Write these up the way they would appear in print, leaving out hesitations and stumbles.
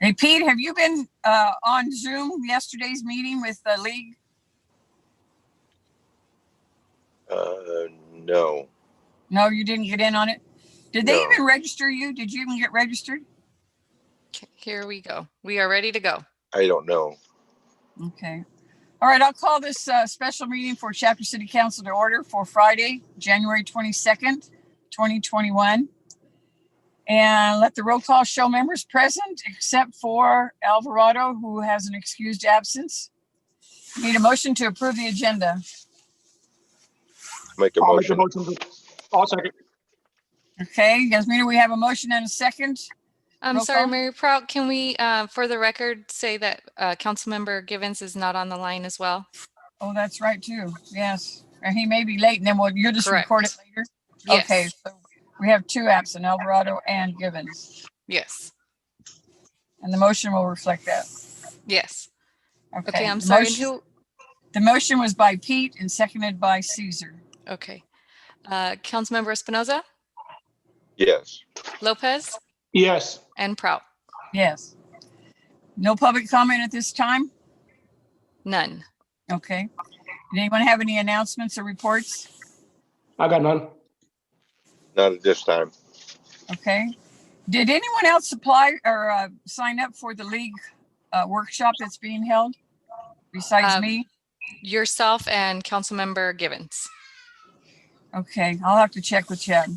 Hey, Pete, have you been on Zoom yesterday's meeting with the league? No. No, you didn't get in on it? Did they No. even register you? Did you even get registered? Here we go. We are ready to go. I don't know. Okay. All right, I'll call this special meeting for Chapter City Council to order for Friday, January 22nd, 2021. And let the roll call show members present, except for Alvarado, who has an excused absence. Need a motion to approve the agenda. Make a I'll motion. make a motion. I'll second. Okay, Yasmina, we have a motion and a second. I'm Roll sorry, call. Mary Prout, can we, for the record, say that Councilmember Givens is not on the line as well? Oh, that's right too. Yes. And he may be late and then you'll just Correct. record it later. Yes. Okay, so we have two absent, Alvarado and Givens. Yes. And the motion will reflect that. Yes. Okay, Okay, I'm the sorry. And motion- who? The motion was by Pete and seconded by Caesar. Okay. Councilmember Espinoza, Yes. Lopez, Yes. and Prout. Yes. No public comment at this time? None. Okay. Did anyone have any announcements or reports? I got none. Not at this time. Okay. Did anyone else apply or sign up for the league workshop that's being held besides me? Yourself and Councilmember Givens. Okay, I'll have to check with Chad.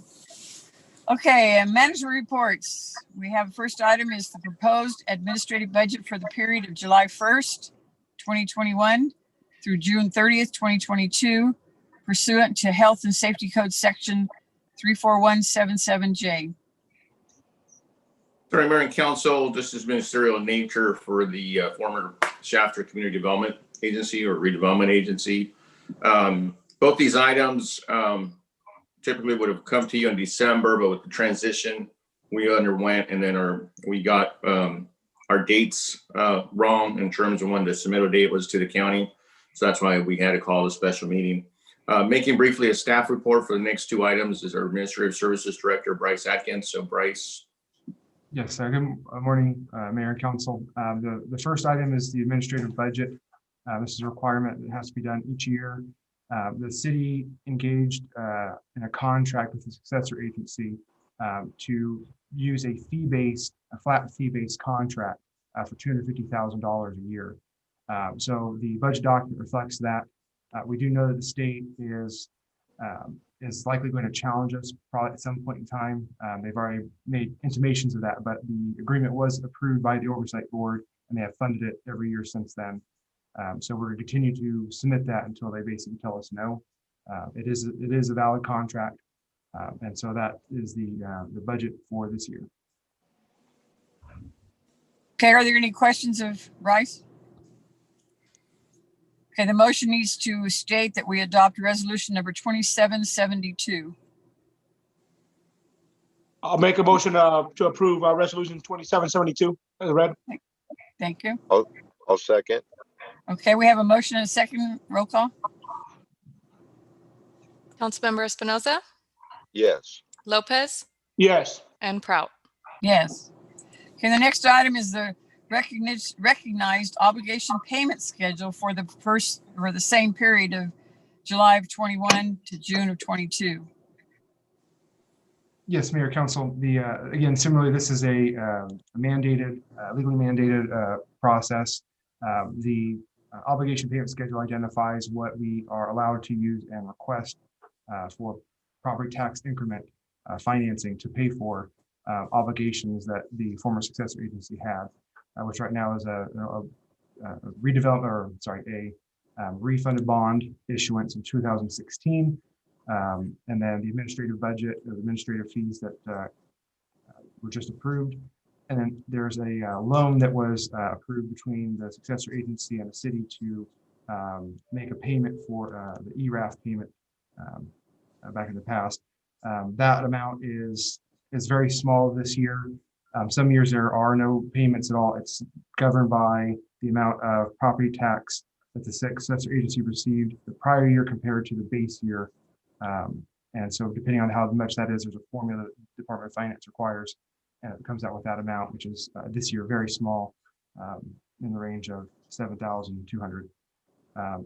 Okay, and management reports. We have first item is the proposed administrative budget for the period of July 1st, 2021 through June 30th, 2022, pursuant to Health and Safety Code Section 34177J. Sorry, Mayor and Council, this is ministerial in nature for the former Shafter Community Development Agency or Redevelopment Agency. Both these items typically would have come to you in December, but with the transition we underwent, and then we got our dates wrong in terms of when the submittal date was to the county. So that's why we had to call a special meeting. Making briefly a staff report for the next two items is our Administrative Services Director, Bryce Atkins. So Bryce. Yes, good morning, Mayor and Council. The first item is the administrative budget. This is a requirement that has to be done each year. The city engaged in a contract with the successor agency to use a flat fee-based contract for $250,000 a year. So the budget document reflects that. We do know that the state is likely going to challenge us probably at some point in time. They've already made intimations of that, but the agreement was approved by the Oversight Board and they have funded it every year since then. So we're going to continue to submit that until they basically tell us no. It is a valid contract. And so that is the budget for this year. Okay, are there any questions of Bryce? Okay, the motion needs to state that we adopt resolution number 2772. I'll make a motion to approve resolution 2772 as read. Thank you. I'll second. Okay, we have a motion and a second. Roll call. Councilmember Espinoza, Yes. Lopez, Yes. and Prout. Yes. Okay, the next item is the recognized obligation payment schedule for the same period of July of 21 to June of 22. Yes, Mayor, Council. Again, similarly, this is a mandated, legally mandated process. The obligation payment schedule identifies what we are allowed to use and request for property tax increment financing to pay for obligations that the former successor agency had, which right now is a refunded bond issuance in 2016. And then the administrative budget, the administrative fees that were just approved. And then there's a loan that was approved between the successor agency and the city to make a payment for the ERAF payment back in the past. That amount is very small this year. Some years there are no payments at all. It's governed by the amount of property tax that the successor agency received the prior year compared to the base year. And so depending on how much that is, there's a formula that the Department of Finance requires. and it comes out with that amount, which is this year very small, in the range of 7,200.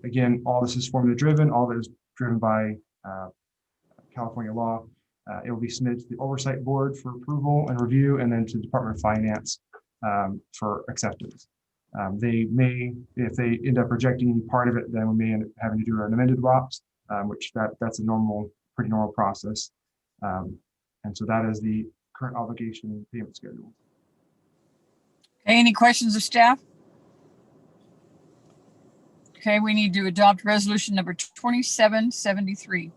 Again, all this is formula driven. All that is driven by California law. It will be submitted to the Oversight Board for approval and review, and then to the Department of Finance for acceptance. They may, if they end up rejecting any part of it, then we may end up having to do an amended ROPS, which that's a pretty normal process. And so that is the current obligation payment schedule. Okay, any questions of staff? Okay, we need to adopt resolution number 2773.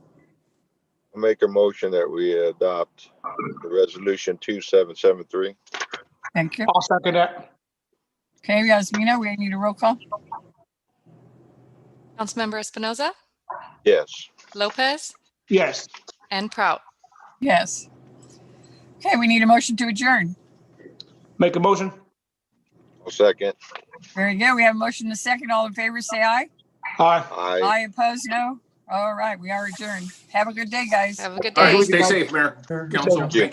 I make a motion that we adopt the resolution 2773. Thank you. I'll second that. Okay, Yasmina, we need a roll call. Councilmember Espinoza, Yes. Lopez, Yes. and Prout. Yes. Okay, we need a motion to adjourn. Make a motion. I'll second. Very good. We have a motion and a second. All in favor, say aye. Aye. Aye. Aye, opposed, no. All right, we are adjourned. Have a good day, guys. Have a good All right, day. stay safe, Mayor. Council. Thank you.